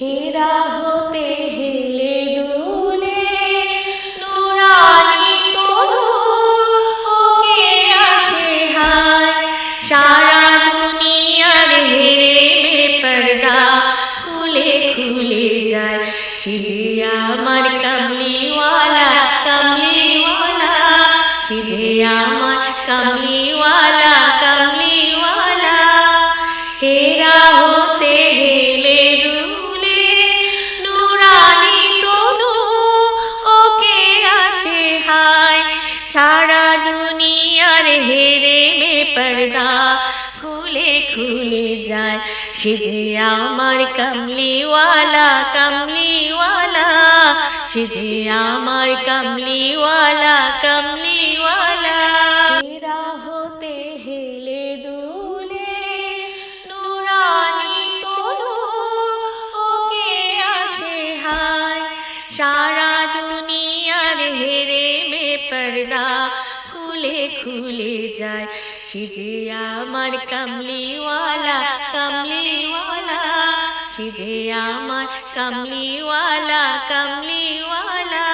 হীরা হতে হেলে দুলে নুরানি তনু ওকে আসে হায়। সারা দুনিয়ার হেরে বেপরদা খুলে খুলে যায়। সে যে আমার কামলিওয়ালা কামলিওয়ালা, সে যে আমার কামলিওয়ালা কামলিওয়ালা। হীরা হতে হেলে দুলে নুরানি তনু ওকে আসে হায়। সারা দুনিয়ার হেরে বেপরদা খুলে খুলে যায়। সে যে আমার কামলিওয়ালা কামলিওয়ালা, সে যে আমার কামলিওয়ালা কামলিওয়ালা। হীরা হতে হেলে দুলে নুরানি তনু ওকে আসে হায়। সারা দুনিয়ার হেরে বেপরদা খুলে খুলে যায়। সে যে আমার কামলিওয়ালা কামলিওয়ালা, সে যে আমার কামলিওয়ালা কামলিওয়ালা।